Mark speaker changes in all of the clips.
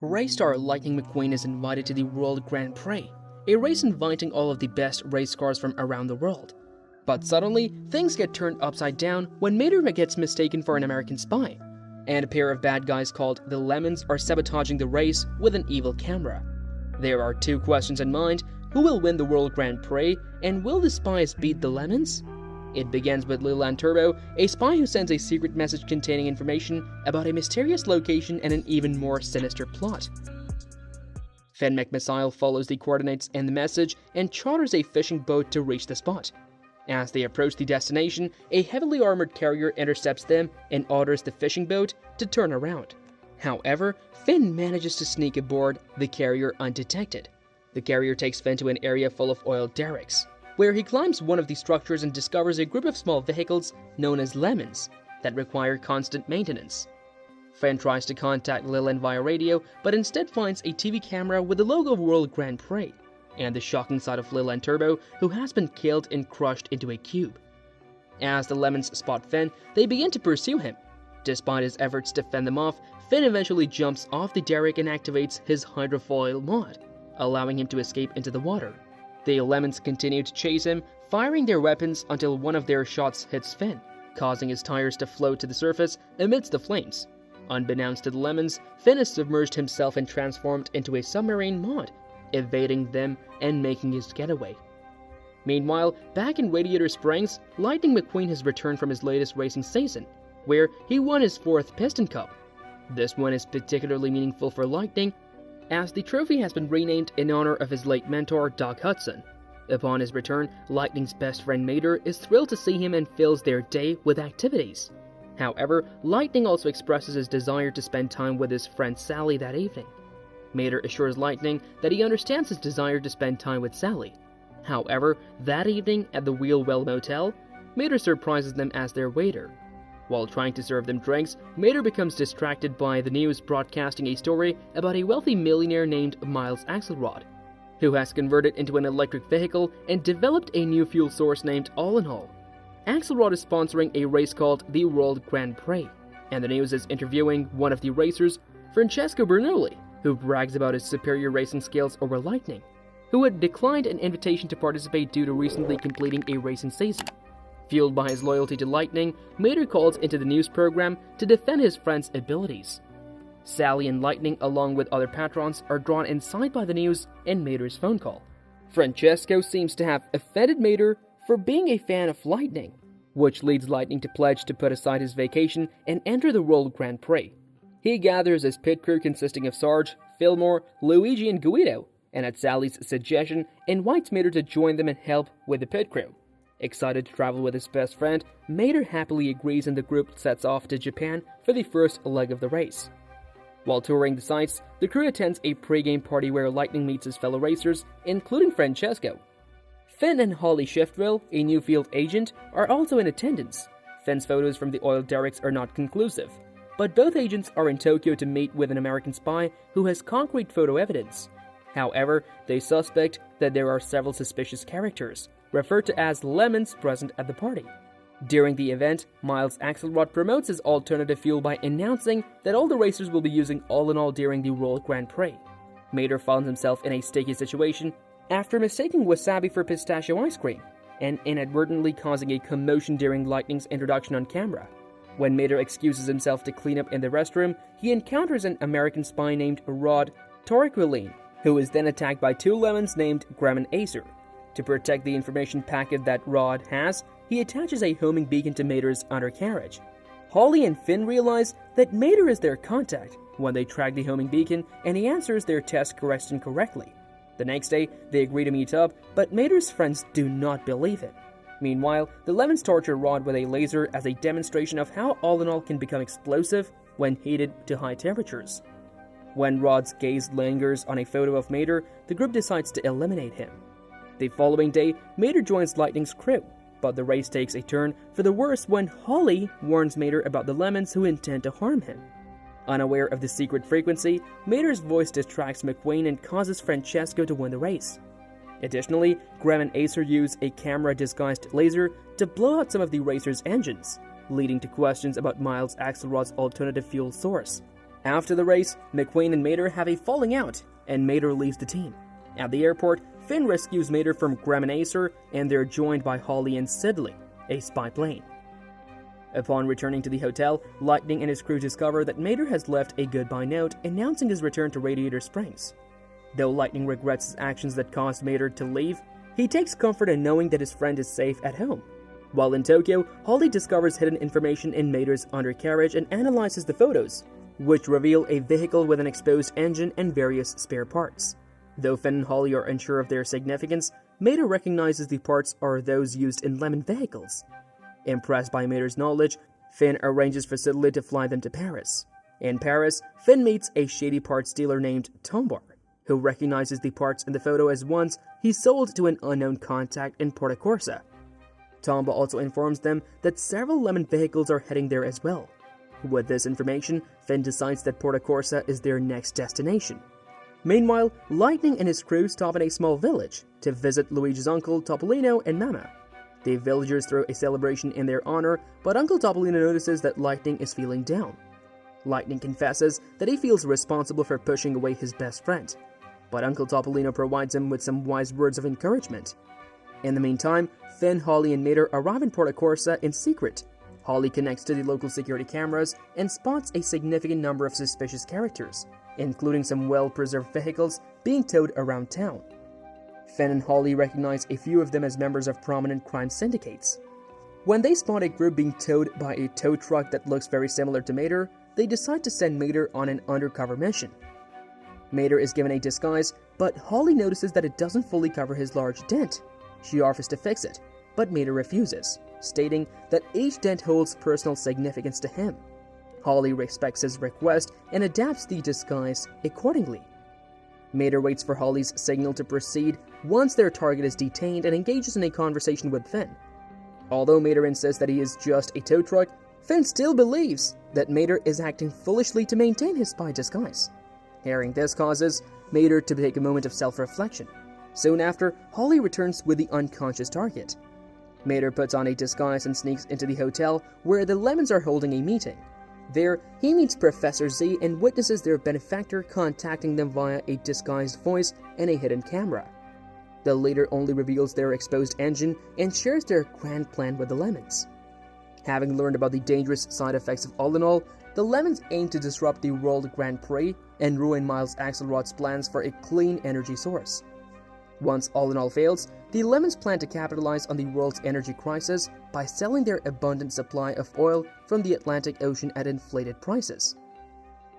Speaker 1: Race star Lightning McQueen is invited to the World Grand Prix, a race inviting all of the best race cars from around the world. But suddenly, things get turned upside down when Mater gets mistaken for an American spy, and a pair of bad guys called the Lemons are sabotaging the race with an evil camera. There are two questions in mind: who will win the World Grand Prix, and will the spies beat the Lemons? It begins with Leland Turbo, a spy who sends a secret message containing information about a mysterious location and an even more sinister plot. Finn McMissile follows the coordinates in the message and charters a fishing boat to reach the spot. As they approach the destination, a heavily armored carrier intercepts them and orders the fishing boat to turn around. However, Finn manages to sneak aboard the carrier undetected. The carrier takes Finn to an area full of oil derricks, where he climbs one of the structures and discovers a group of small vehicles known as Lemons that require constant maintenance. Finn tries to contact Leland via radio, but instead finds a TV camera with the logo of World Grand Prix, and the shocking sight of Leland Turbo, who has been killed and crushed into a cube. As the Lemons spot Finn, they begin to pursue him. Despite his efforts to fend them off, Finn eventually jumps off the derrick and activates his hydrofoil mod, allowing him to escape into the water. The Lemons continue to chase him, firing their weapons until one of their shots hits Finn, causing his tires to float to the surface amidst the flames. Unbeknownst to the Lemons, Finn has submerged himself and transformed into a submarine mod, evading them and making his getaway. Meanwhile, back in Radiator Springs, Lightning McQueen has returned from his latest racing season, where he won his 4th Piston Cup. This one is particularly meaningful for Lightning, as the trophy has been renamed in honor of his late mentor, Doc Hudson. Upon his return, Lightning's best friend Mater is thrilled to see him and fills their day with activities. However, Lightning also expresses his desire to spend time with his friend Sally that evening. Mater assures Lightning that he understands his desire to spend time with Sally. However, that evening at the Wheelwell Motel, Mater surprises them as their waiter. While trying to serve them drinks, Mater becomes distracted by the news broadcasting a story about a wealthy millionaire named Miles Axelrod, who has converted into an electric vehicle and developed a new fuel source named All in All. Axelrod is sponsoring a race called the World Grand Prix, and the news is interviewing one of the racers, Francesco Bernoulli, who brags about his superior racing skills over Lightning, who had declined an invitation to participate due to recently completing a racing season. Fueled by his loyalty to Lightning, Mater calls into the news program to defend his friend's abilities. Sally and Lightning, along with other patrons, are drawn inside by the news and Mater's phone call. Francesco seems to have offended Mater for being a fan of Lightning, which leads Lightning to pledge to put aside his vacation and enter the World Grand Prix. He gathers his pit crew consisting of Sarge, Fillmore, Luigi, and Guido, and at Sally's suggestion, invites Mater to join them and help with the pit crew. Excited to travel with his best friend, Mater happily agrees and the group sets off to Japan for the first leg of the race. While touring the sites, the crew attends a pre-game party where Lightning meets his fellow racers, including Francesco. Finn and Holly Shiftville, a new field agent, are also in attendance. Finn's photos from the oil derricks are not conclusive, but both agents are in Tokyo to meet with an American spy who has concrete photo evidence. However, they suspect that there are several suspicious characters, referred to as Lemons, present at the party. During the event, Miles Axelrod promotes his alternative fuel by announcing that all the racers will be using All in All during the World Grand Prix. Mater finds himself in a sticky situation after mistaking wasabi for pistachio ice cream, and inadvertently causing a commotion during Lightning's introduction on camera. When Mater excuses himself to clean up in the restroom, he encounters an American spy named Rod Torriquilline, who is then attacked by two Lemons named Graham and Acer. To protect the information packet that Rod has, he attaches a homing beacon to Mater's undercarriage. Holly and Finn realize that Mater is their contact when they track the homing beacon, and he answers their test question correctly. The next day, they agree to meet up, but Mater's friends do not believe it. Meanwhile, the Lemons torture Rod with a laser as a demonstration of how All in All can become explosive when heated to high temperatures. When Rod's gaze lingers on a photo of Mater, the group decides to eliminate him. The following day, Mater joins Lightning's crew, but the race takes a turn for the worse when Holly warns Mater about the Lemons who intend to harm him. Unaware of the secret frequency, Mater's voice distracts McQueen and causes Francesco to win the race. Additionally, Graham and Acer use a camera-disguised laser to blow out some of the racers' engines, leading to questions about Miles Axelrod's alternative fuel source. After the race, McQueen and Mater have a falling out, and Mater leaves the team. At the airport, Finn rescues Mater from Graham and Acer, and they're joined by Holly and Sidley, a spy plane. Upon returning to the hotel, Lightning and his crew discover that Mater has left a goodbye note announcing his return to Radiator Springs. Though Lightning regrets his actions that caused Mater to leave, he takes comfort in knowing that his friend is safe at home. While in Tokyo, Holly discovers hidden information in Mater's undercarriage and analyzes the photos, which reveal a vehicle with an exposed engine and various spare parts. Though Finn and Holly are unsure of their significance, Mater recognizes the parts are those used in Lemon vehicles. Impressed by Mater's knowledge, Finn arranges for Sidley to fly them to Paris. In Paris, Finn meets a shady parts dealer named Tombar, who recognizes the parts in the photo as ones he sold to an unknown contact in Porta Corsa. Tomba also informs them that several Lemon vehicles are heading there as well. With this information, Finn decides that Porta Corsa is their next destination. Meanwhile, Lightning and his crew stop in a small village to visit Luigi's uncle Topolino and Mama. The villagers throw a celebration in their honor, but Uncle Topolino notices that Lightning is feeling down. Lightning confesses that he feels responsible for pushing away his best friend, but Uncle Topolino provides him with some wise words of encouragement. In the meantime, Finn, Holly, and Mater arrive in Porta Corsa in secret. Holly connects to the local security cameras and spots a significant number of suspicious characters, including some well-preserved vehicles being towed around town. Finn and Holly recognize a few of them as members of prominent crime syndicates. When they spot a group being towed by a tow truck that looks very similar to Mater, they decide to send Mater on an undercover mission. Mater is given a disguise, but Holly notices that it doesn't fully cover his large dent. She offers to fix it, but Mater refuses, stating that each dent holds personal significance to him. Holly respects his request and adapts the disguise accordingly. Mater waits for Holly's signal to proceed once their target is detained and engages in a conversation with Finn. Although Mater insists that he is just a tow truck, Finn still believes that Mater is acting foolishly to maintain his spy disguise. Hearing this causes Mater to take a moment of self-reflection. Soon after, Holly returns with the unconscious target. Mater puts on a disguise and sneaks into the hotel where the Lemons are holding a meeting. There, he meets Professor Z and witnesses their benefactor contacting them via a disguised voice and a hidden camera. The leader only reveals their exposed engine and shares their grand plan with the Lemons. Having learned about the dangerous side effects of All in All, the Lemons aim to disrupt the World Grand Prix and ruin Miles Axelrod's plans for a clean energy source. Once All in All fails, the Lemons plan to capitalize on the world's energy crisis by selling their abundant supply of oil from the Atlantic Ocean at inflated prices.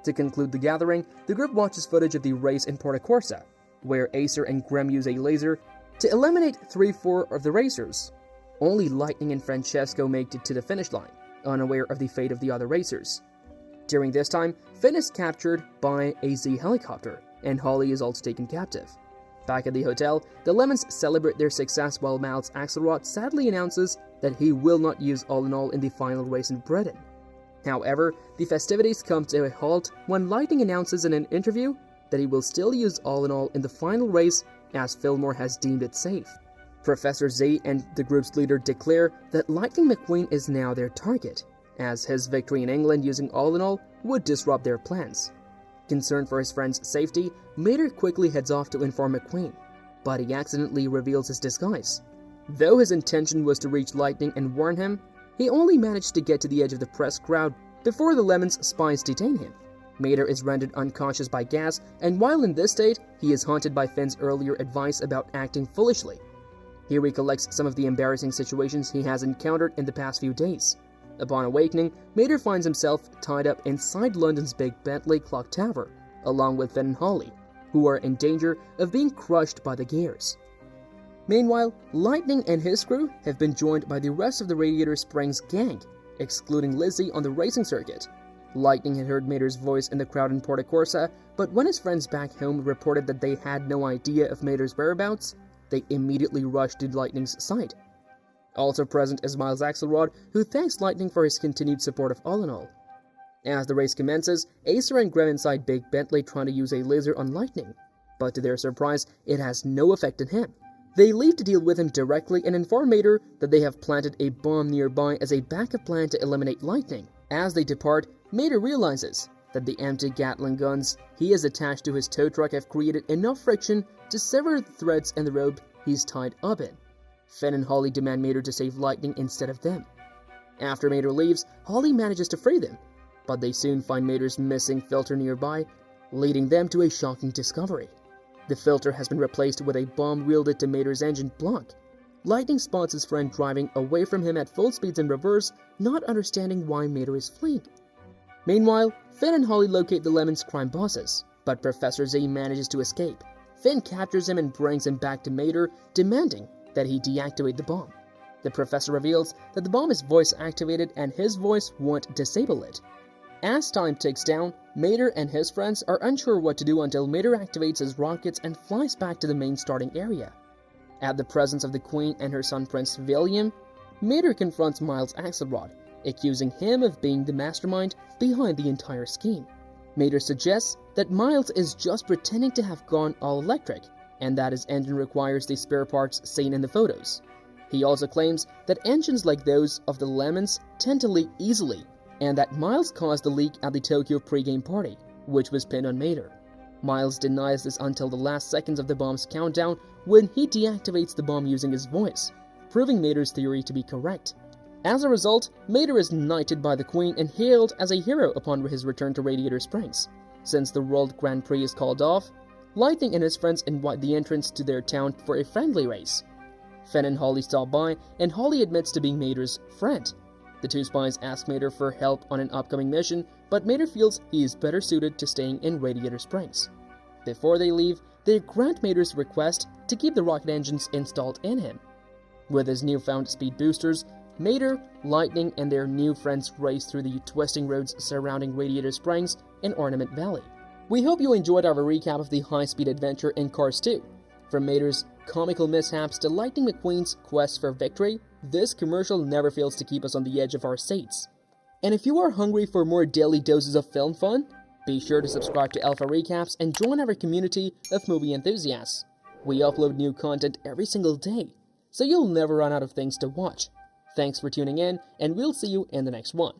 Speaker 1: To conclude the gathering, the group watches footage of the race in Porta Corsa, where Acer and Graham use a laser to eliminate 3/4 of the racers. Only Lightning and Francesco make it to the finish line, unaware of the fate of the other racers. During this time, Finn is captured by a Z helicopter, and Holly is also taken captive. Back at the hotel, the Lemons celebrate their success while Miles Axelrod sadly announces that he will not use All in All in the final race in Britain. However, the festivities come to a halt when Lightning announces in an interview that he will still use All in All in the final race as Fillmore has deemed it safe. Professor Z and the group's leader declare that Lightning McQueen is now their target, as his victory in England using All in All would disrupt their plans. Concerned for his friend's safety, Mater quickly heads off to inform McQueen, but he accidentally reveals his disguise. Though his intention was to reach Lightning and warn him, he only managed to get to the edge of the press crowd before the Lemons' spies detain him. Mater is rendered unconscious by gas, and while in this state, he is haunted by Finn's earlier advice about acting foolishly. He recollects some of the embarrassing situations he has encountered in the past few days. Upon awakening, Mater finds himself tied up inside London's Big Bentley clock tower, along with Finn and Holly, who are in danger of being crushed by the gears. Meanwhile, Lightning and his crew have been joined by the rest of the Radiator Springs gang, excluding Lizzie on the racing circuit. Lightning had heard Mater's voice in the crowd in Porta Corsa, but when his friends back home reported that they had no idea of Mater's whereabouts, they immediately rushed to Lightning's side. Also present is Miles Axelrod, who thanks Lightning for his continued support of All in All. As the race commences, Acer and Graham inside Big Bentley try to use a laser on Lightning, but to their surprise, it has no effect on him. They leave to deal with him directly and inform Mater that they have planted a bomb nearby as a backup plan to eliminate Lightning. As they depart, Mater realizes that the empty Gatling guns he has attached to his tow truck have created enough friction to sever the threads in the rope he's tied up in. Finn and Holly demand Mater to save Lightning instead of them. After Mater leaves, Holly manages to free them, but they soon find Mater's missing filter nearby, leading them to a shocking discovery. The filter has been replaced with a bomb wielded to Mater's engine block. Lightning spots his friend driving away from him at full speeds in reverse, not understanding why Mater is fleeing. Meanwhile, Finn and Holly locate the Lemon's crime bosses, but Professor Z manages to escape. Finn captures him and brings him back to Mater, demanding that he deactivate the bomb. The professor reveals that the bomb is voice-activated and his voice won't disable it. As time ticks down, Mater and his friends are unsure what to do until Mater activates his rockets and flies back to the main starting area. At the presence of the Queen and her son Prince William, Mater confronts Miles Axelrod, accusing him of being the mastermind behind the entire scheme. Mater suggests that Miles is just pretending to have gone all electric, and that his engine requires the spare parts seen in the photos. He also claims that engines like those of the Lemons tend to leak easily, and that Miles caused the leak at the Tokyo pre-game party, which was pinned on Mater. Miles denies this until the last seconds of the bomb's countdown when he deactivates the bomb using his voice, proving Mater's theory to be correct. As a result, Mater is knighted by the Queen and hailed as a hero upon his return to Radiator Springs. Since the World Grand Prix is called off, Lightning and his friends invite the entrants to their town for a friendly race. Finn and Holly stop by, and Holly admits to being Mater's friend. The two spies ask Mater for help on an upcoming mission, but Mater feels he is better suited to staying in Radiator Springs. Before they leave, they grant Mater's request to keep the rocket engines installed in him. With his newfound speed boosters, Mater, Lightning, and their new friends race through the twisting roads surrounding Radiator Springs and Ornament Valley. We hope you enjoyed our recap of the high-speed adventure in Cars 2. From Mater's comical mishaps to Lightning McQueen's quest for victory, this commercial never fails to keep us on the edge of our seats. And if you are hungry for more daily doses of film fun, be sure to subscribe to Alpha Recaps and join our community of movie enthusiasts. We upload new content every single day, so you'll never run out of things to watch. Thanks for tuning in, and we'll see you in the next one.